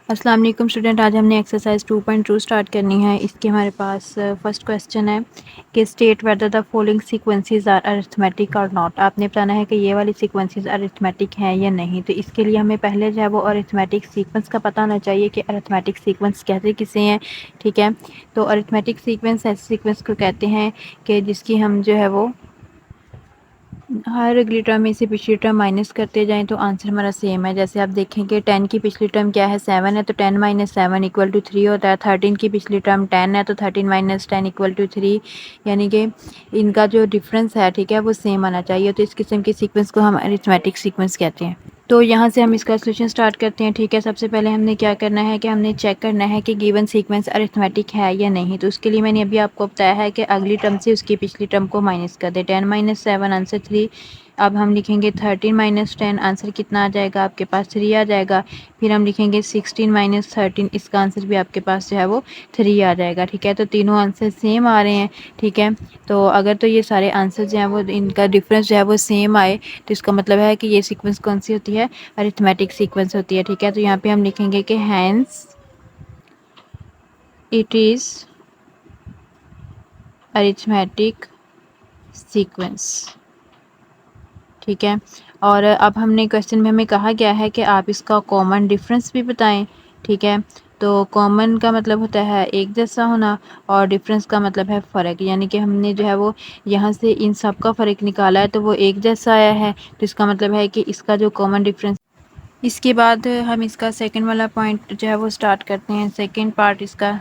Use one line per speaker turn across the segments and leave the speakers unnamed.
अस्सलाम वालेकुम स्टूडेंट, आज हमने एक्सरसाइज 2.2 स्टार्ट करनी है। इसके हमारे पास फर्स्ट क्वेश्चन है कि state whether the following sequences are arithmetic और नॉट। आपने बताना है कि ये वाली सीक्वेंसेस अरिथमेटिक हैं या नहीं। तो इसके लिए हमें पहले जो है वो अरिथमेटिक सीक्वेंस का पता होना चाहिए कि अरिथमेटिक सीक्वेंस कहते किसे हैं। ठीक है, तो अरिथमेटिक सीक्वेंस ऐसे सीक्वेंस को कहते हैं कि जिसकी हम जो है वो हर अगली टर्म में से पिछली टर्म माइनस करते जाएं तो आंसर हमारा सेम है। जैसे आप देखेंगे 10 की पिछली टर्म क्या है, 7 है, तो 10 माइनस 7 इक्वल टू 3 होता है। 13 की पिछली टर्म 10 है, तो 13 माइनस 10 इक्वल टू 3, यानी कि इनका जो डिफरेंस है, ठीक है, वो सेम आना चाहिए। तो इस किस्म के सीक्वेंस को हम अरिथमेटिक सीक्वेंस कहते हैं। तो यहाँ से हम इसका सोल्यूशन स्टार्ट करते हैं। ठीक है, सबसे पहले हमने क्या करना है कि हमने चेक करना है कि गिवन सीक्वेंस अरिथमेटिक है या नहीं। तो उसके लिए मैंने अभी आपको बताया है कि अगली टर्म से उसकी पिछली टर्म को माइनस कर दे। 10 माइनस 7 आंसर 3। अब हम लिखेंगे 13 माइनस 10, आंसर कितना आ जाएगा आपके पास, 3 आ जाएगा। फिर हम लिखेंगे 16 माइनस 13, इसका आंसर भी आपके पास जो है वो 3 आ जाएगा। ठीक है, तो तीनों आंसर सेम आ रहे हैं। ठीक है, तो अगर तो ये सारे आंसर जो हैं वो इनका डिफरेंस जो है वो सेम आए तो इसका मतलब है कि ये सीक्वेंस कौन सी होती है, अरिथमेटिक सीक्वेंस होती है। ठीक है, तो यहाँ पे हम लिखेंगे कि hence it is arithmetic sequence. ठीक है, और अब हमने क्वेश्चन में हमें कहा गया है कि आप इसका कॉमन डिफरेंस भी बताएं। ठीक है, तो कॉमन का मतलब होता है एक जैसा होना और डिफरेंस का मतलब है फ़र्क, यानी कि हमने जो है वो यहाँ से इन सब का फ़र्क निकाला है तो वो एक जैसा आया है, तो इसका मतलब है कि इसका जो कॉमन डिफरेंस। इसके बाद हम इसका सेकंड वाला पॉइंट जो है वो स्टार्ट करते हैं, सेकंड पार्ट इसका।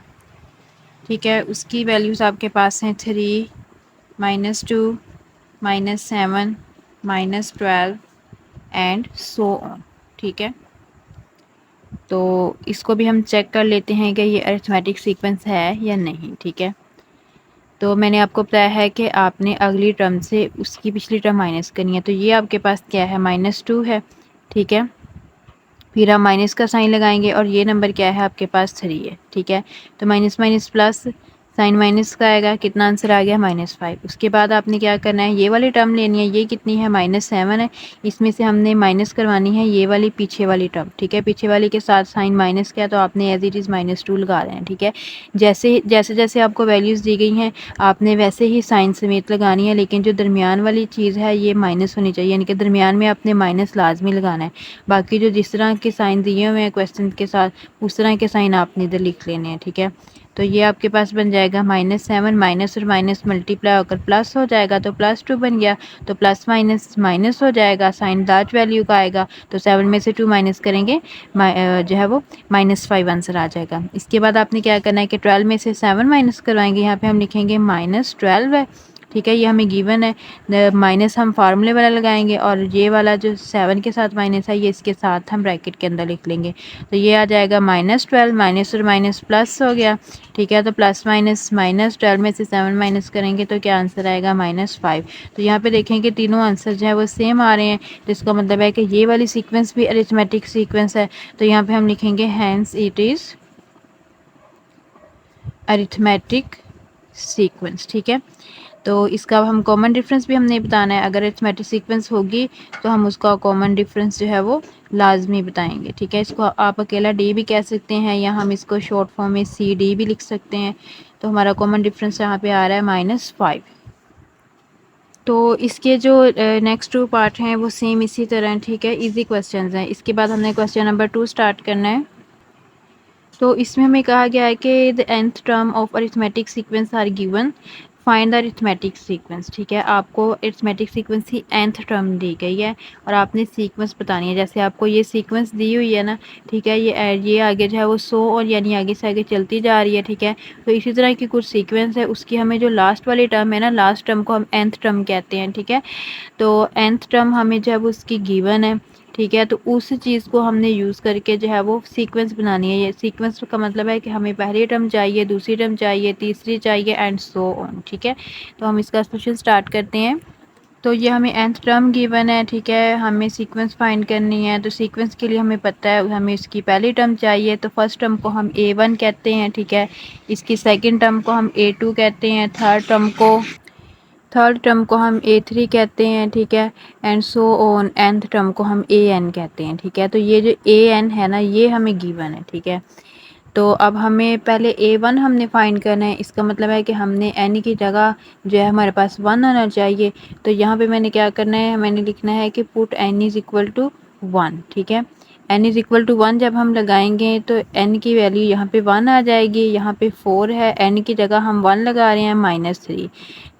ठीक है, उसकी वैल्यूज़ आपके पास हैं 3, -2, -7, -12 एंड सो ऑन। ठीक है, तो इसको भी हम चेक कर लेते हैं कि ये अरिथमेटिक सीक्वेंस है या नहीं। ठीक है, तो मैंने आपको बताया है कि आपने अगली टर्म से उसकी पिछली टर्म माइनस करनी है। तो ये आपके पास क्या है, -2 है। ठीक है, फिर हम माइनस का साइन लगाएंगे और ये नंबर क्या है आपके पास, 3 है। ठीक है, तो minus minus plus, sign minus का आएगा, कितना आंसर आ गया, -5। उसके बाद आपने क्या करना है, ये वाली टर्म लेनी है, ये कितनी है, -7 है। इसमें से हमने माइनस करवानी है ये वाली पीछे वाली टर्म। ठीक है, पीछे वाली के साथ साइन माइनस किया तो आपने एज इट इज़ -2 लगा रहे हैं। ठीक है, जैसे जैसे जैसे आपको वैल्यूज़ दी गई हैं आपने वैसे ही साइन समेत लगानी है, लेकिन जो दरमियान वाली चीज़ है ये माइनस होनी चाहिए, यानी कि दरमियान में आपने माइनस लाजमी लगाना है। बाकी जो जिस तरह के साइन दिए हुए हैं क्वेश्चन के साथ उस तरह के साइन आपने इधर लिख लेने हैं। ठीक है, तो ये आपके पास बन जाएगा -7, माइनस और माइनस मल्टीप्लाई होकर प्लस हो जाएगा तो +2 बन गया। तो प्लस माइनस माइनस हो जाएगा, साइन लार्ज वैल्यू का आएगा, तो 7 में से 2 माइनस करेंगे जो है वो -5 आंसर आ जाएगा। इसके बाद आपने क्या करना है कि 12 में से 7 माइनस करवाएंगे, यहाँ पे हम लिखेंगे -12 है। ठीक है, ये हमें गिवन है, माइनस हम फार्मूले वाला लगाएंगे और ये वाला जो 7 के साथ माइनस है ये इसके साथ हम ब्रैकेट के अंदर लिख लेंगे। तो ये आ जाएगा -12, माइनस और माइनस प्लस हो गया। ठीक है, तो प्लस माइनस -12 में से 7 माइनस करेंगे तो क्या आंसर आएगा, -5। तो यहाँ पे देखेंगे तीनों आंसर जो है वो सेम आ रहे हैं, तो इसका मतलब है कि ये वाली सीक्वेंस भी अरिथमेटिक सीक्वेंस है। तो यहाँ पे हम लिखेंगे hence it is arithmetic sequence. ठीक है, तो इसका हम कॉमन डिफरेंस भी हमने बताना है। अगर अरिथमेटिक सीक्वेंस होगी तो हम उसका कॉमन डिफरेंस जो है वो लाजमी बताएंगे। ठीक है, इसको आप अकेला डी भी कह सकते हैं या हम इसको शॉर्ट फॉर्म में CD भी लिख सकते हैं। तो हमारा कॉमन डिफरेंस यहाँ पे आ रहा है -5। तो इसके जो नेक्स्ट 2 पार्ट हैं वो सेम इसी तरह हैं। ठीक है, इजी क्वेश्चंस हैं। इसके बाद हमने क्वेश्चन नंबर 2 स्टार्ट करना है। तो इसमें हमें कहा गया है कि the nth term of arithmetic sequence are given, find the arithmetic sequence. ठीक है, आपको अरिथमेटिक सीक्वेंस की nth टर्म दी गई है और आपने सीक्वेंस बतानी है। जैसे आपको ये सीक्वेंस दी हुई है ना, ठीक है, ये आगे जो है वो 100 और यानी आगे से आगे चलती जा रही है। ठीक है, तो इसी तरह की कुछ सीक्वेंस है, उसकी हमें जो लास्ट वाली टर्म है ना, लास्ट टर्म को हम nth टर्म कहते हैं। ठीक है, तो nth टर्म हमें जो है वो उसकी गिवन है। ठीक है, तो उस चीज़ को हमने यूज़ करके जो है वो सीक्वेंस बनानी है। ये सीक्वेंस का मतलब है कि हमें पहली टर्म चाहिए, दूसरी टर्म चाहिए, तीसरी चाहिए एंड सो ऑन। ठीक है, तो हम इसका सोल्यूशन स्टार्ट करते हैं। तो ये हमें nth टर्म गिवन है। ठीक है, हमें सीक्वेंस फाइंड करनी है। तो सीक्वेंस के लिए हमें पता है हमें इसकी पहली टर्म चाहिए, तो फर्स्ट टर्म को हम A1 कहते हैं। ठीक है, इसकी सेकंड टर्म को हम A2 कहते हैं, थर्ड टर्म को थर्ड टर्म को हम A3 कहते हैं, ठीक है, and so on, nth term को हम AN कहते हैं, ठीक है। तो ये जो AN है ना, ये हमें गिवन है, ठीक है। तो अब हमें पहले A1 हमने फाइंड करना है, इसका मतलब है कि हमने n की जगह जो है हमारे पास 1 आना चाहिए। तो यहाँ पे मैंने क्या करना है, मैंने लिखना है कि put n is equal to 1, ठीक है। n इज़ इक्वल टू 1 जब हम लगाएंगे तो n की वैल्यू यहाँ पे 1 आ जाएगी, यहाँ पे 4 है, n की जगह हम 1 लगा रहे हैं -3,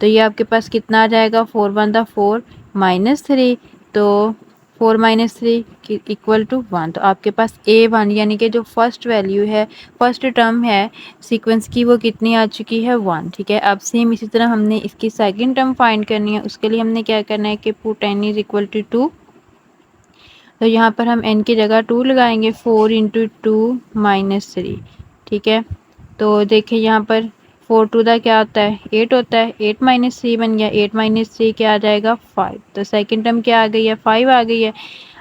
तो ये आपके पास कितना आ जाएगा, 4 1 दा 4 -3, तो 4 -3 इक्वल टू 1। तो आपके पास A1 यानी कि जो फर्स्ट वैल्यू है, फर्स्ट टर्म है सीक्वेंस की, वो कितनी आ चुकी है, 1, ठीक है। अब सेम इसी तरह हमने इसकी सेकंड टर्म फाइंड करनी है, उसके लिए हमने क्या करना है कि put n is equal to 2। तो यहाँ पर हम n की जगह 2 लगाएंगे, 4 इंटू 2 -3, ठीक है। तो देखिए यहाँ पर 4 टू दा क्या होता है, 8 होता है, 8 -3 बन गया, 8 -3 क्या आ जाएगा, 5। तो सेकंड टर्म क्या आ गई है, 5 आ गई है।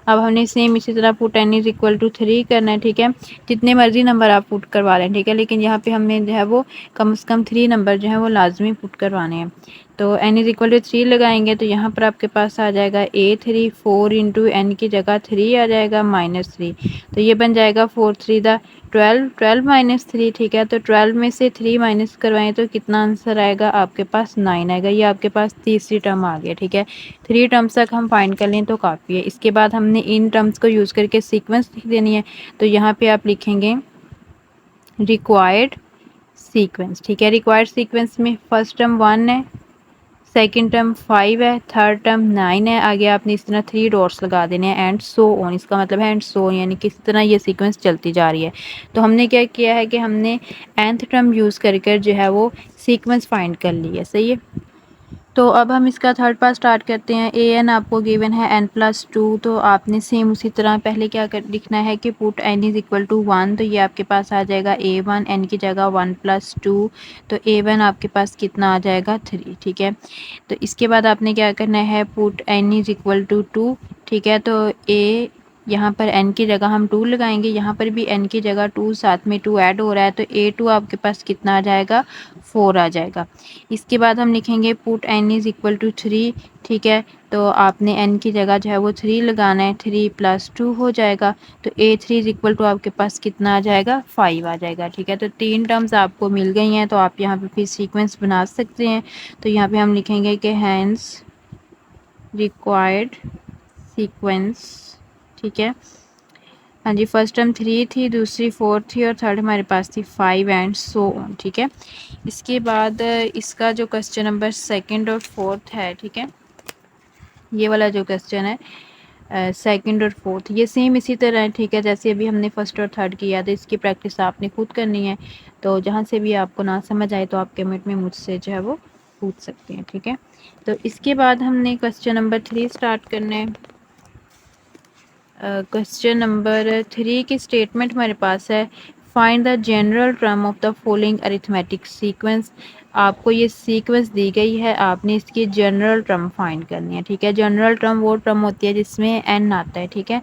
अब हमने सेम इसी तरह put n is equal to 3 करना है, ठीक है। जितने मर्जी नंबर आप पुट करवा लें, ठीक है, लेकिन यहाँ पे हमने जो है वो कम से कम 3 नंबर जो है वो लाजमी पुट करवाने हैं। तो n इज इक्वल टू 3 लगाएंगे, तो यहाँ पर आपके पास आ जाएगा A3, 4 इंटू n की जगह 3 आ जाएगा -3, तो ये बन जाएगा 4 3 दा 12, 12 -3, ठीक है। तो 12 में से 3 माइनस करवाएं तो कितना आंसर आएगा, आपके पास 9 आएगा। ये आपके पास तीसरी टर्म आ गया, ठीक है। 3 टर्म्स तक हम फाइंड कर लें तो काफ़ी है। इसके बाद हमने इन टर्म्स को यूज़ करके सीक्वेंस लिख देनी है, तो यहाँ पे आप लिखेंगे रिक्वायर्ड सीक्वेंस, ठीक है। रिक्वायर्ड सीक्वेंस में फर्स्ट टर्म 1 है, सेकंड टर्म 5 है, थर्ड टर्म 9 है, आगे आपने इस तरह 3 डॉट्स लगा देने हैं, एंड सो ऑन, इसका मतलब है एंड सो, यानी कि इस तरह ये सीक्वेंस चलती जा रही है। तो हमने क्या किया है कि हमने nth टर्म यूज़ कर जो है वो सीक्वेंस फाइंड कर ली है, सही है। तो अब हम इसका थर्ड पार्ट स्टार्ट करते हैं। an आपको गिवन है n+2, तो आपने सेम उसी तरह पहले क्या कर लिखना है कि put n is equal to 1, तो ये आपके पास आ जाएगा a1, n की जगह 1+2, तो a1 आपके पास कितना आ जाएगा 3, ठीक है। तो इसके बाद आपने क्या करना है, put n is equal to 2, ठीक है। तो a यहाँ पर n की जगह हम 2 लगाएंगे, यहाँ पर भी n की जगह 2, साथ में 2 ऐड हो रहा है, तो a2 आपके पास कितना आ जाएगा, 4 आ जाएगा। इसके बाद हम लिखेंगे put n is equal to 3, ठीक है। तो आपने n की जगह जो है वो 3 लगाना है, 3 + 2 हो जाएगा, तो a3 इज़ इक्वल टू आपके पास कितना आ जाएगा, 5 आ जाएगा, ठीक है। तो 3 टर्म्स आपको मिल गई हैं, तो आप यहाँ पे फिर सीक्वेंस बना सकते हैं। तो यहाँ पे हम लिखेंगे कि हैंस रिक्वायर्ड सीक्वेंस, ठीक है। हाँ जी, फर्स्ट टर्म 3 थी, दूसरी 4 थी, और थर्ड हमारे पास थी 5, एंड सो ऑन, ठीक है। इसके बाद इसका जो क्वेश्चन नंबर सेकंड और फोर्थ है, ठीक है, ये वाला जो क्वेश्चन है सेकंड और फोर्थ, ये सेम इसी तरह है, ठीक है, जैसे अभी हमने फर्स्ट और थर्ड किया था। इसकी प्रैक्टिस आपने खुद करनी है, तो जहाँ से भी आपको ना समझ आए तो आप कमेंट में मुझसे जो है वो पूछ सकते हैं, ठीक है। तो इसके बाद हमने क्वेश्चन नंबर 3 स्टार्ट करना है। क्वेश्चन नंबर 3 की स्टेटमेंट हमारे पास है, find the general term of the following arithmetic sequence. आपको ये सीक्वेंस दी गई है, आपने इसकी जनरल टर्म फाइंड करनी है, ठीक है। जनरल टर्म वो टर्म होती है जिसमें n आता है, ठीक है।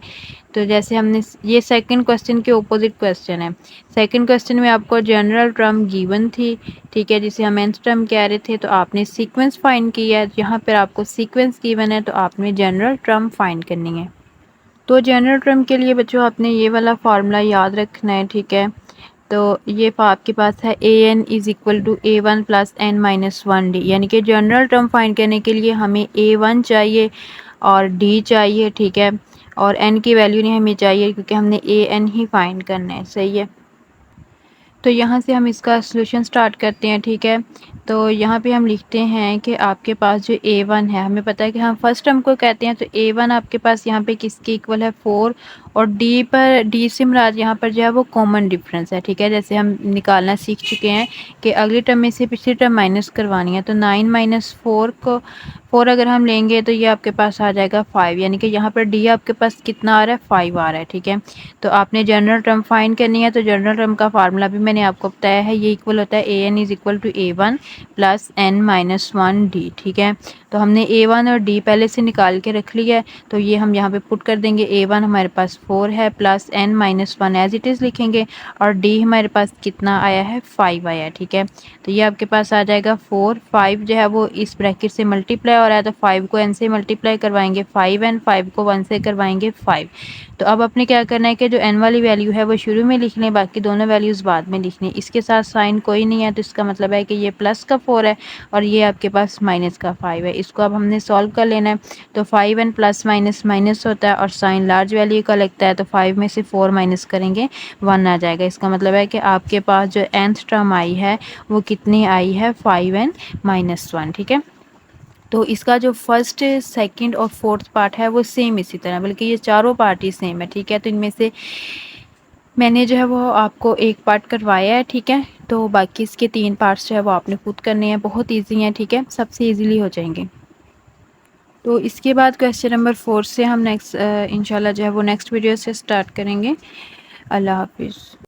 तो जैसे हमने ये सेकंड क्वेश्चन के ऑपोजिट क्वेश्चन है। सेकंड क्वेश्चन में आपको जनरल टर्म गिवन थी, ठीक है, जिसे हम nth टर्म कह रहे थे, तो आपने सीक्वेंस फाइंड किया है। यहाँ पर आपको सीक्वेंस गिवन है, तो आपने जनरल टर्म फाइंड करनी है। तो जनरल टर्म के लिए बच्चों आपने ये वाला फार्मूला याद रखना है, ठीक है। तो ये आपके पास है an is equal to a1 + n-1d, यानी कि जनरल टर्म फाइंड करने के लिए हमें a1 चाहिए और d चाहिए, ठीक है, और n की वैल्यू नहीं हमें चाहिए, क्योंकि हमने an ही फाइंड करना है, सही है। तो यहाँ से हम इसका सॉल्यूशन स्टार्ट करते हैं, ठीक है। तो यहाँ पे हम लिखते हैं कि आपके पास जो a1 है, हमें पता है कि हम फर्स्ट टर्म को कहते हैं, तो a1 आपके पास यहाँ पे किसके इक्वल है, 4, और d से मुराद यहाँ पर जो है वो कॉमन डिफरेंस है, ठीक है। जैसे हम निकालना सीख चुके हैं कि अगली टर्म में से पिछली टर्म माइनस करवानी है, तो 9 - 4 को 4 अगर हम लेंगे तो ये आपके पास आ जाएगा 5, यानी कि यहाँ पर d आपके पास कितना आ रहा है, 5 आ रहा है, ठीक है। तो आपने जनरल टर्म फाइंड करनी है, तो जनरल टर्म का फार्मूला भी मैंने आपको बताया है, ये इक्वल होता है an is equal to a1 + n-1d, ठीक है। तो हमने A1 और D पहले से निकाल के रख लिया है, तो ये हम यहाँ पे पुट कर देंगे। A1 हमारे पास 4 है plus n-1 as it is लिखेंगे, और D हमारे पास कितना आया है, 5 आया है। ठीक है, तो ये आपके पास आ जाएगा 4, 5 जो है वो इस ब्रैकेट से मल्टीप्लाई हो रहा है, तो 5 को n से मल्टीप्लाई करवाएंगे 5n, 5 को 1 से करवाएंगे 5। तो अब आपने क्या करना है कि जो n वाली वैल्यू है वो शुरू में लिख लें, बाकी दोनों वैल्यूज़ बाद में लिखनी। इसके साथ साइन कोई नहीं है, तो इसका मतलब है कि ये प्लस का 4 है और ये आपके पास माइनस का 5 है। इसको अब हमने सॉल्व कर लेना है। तो 5n प्लस माइनस माइनस होता है और साइन लार्ज वैल्यू का लगता है, तो 5 में से 4 माइनस करेंगे 1 आ जाएगा। इसका मतलब है कि आपके पास जो nth टर्म आई है वो कितनी आई है, 5n-1। ठीक है, तो इसका जो फर्स्ट, सेकंड और फोर्थ पार्ट है वो सेम इसी तरह, बल्कि ये चारों पार्ट ही सेम है। ठीक है, तो इनमें से मैंने जो है वो आपको एक पार्ट करवाया है। ठीक है, तो बाकी इसके 3 पार्ट्स जो है वो आपने खुद करने हैं, बहुत ईजी हैं। ठीक है, सबसे ईजीली हो जाएंगे। तो इसके बाद क्वेश्चन नंबर 4 से हम नेक्स्ट इंशाल्लाह जो है वो नेक्स्ट वीडियो से स्टार्ट करेंगे। अल्लाह हाफिज़।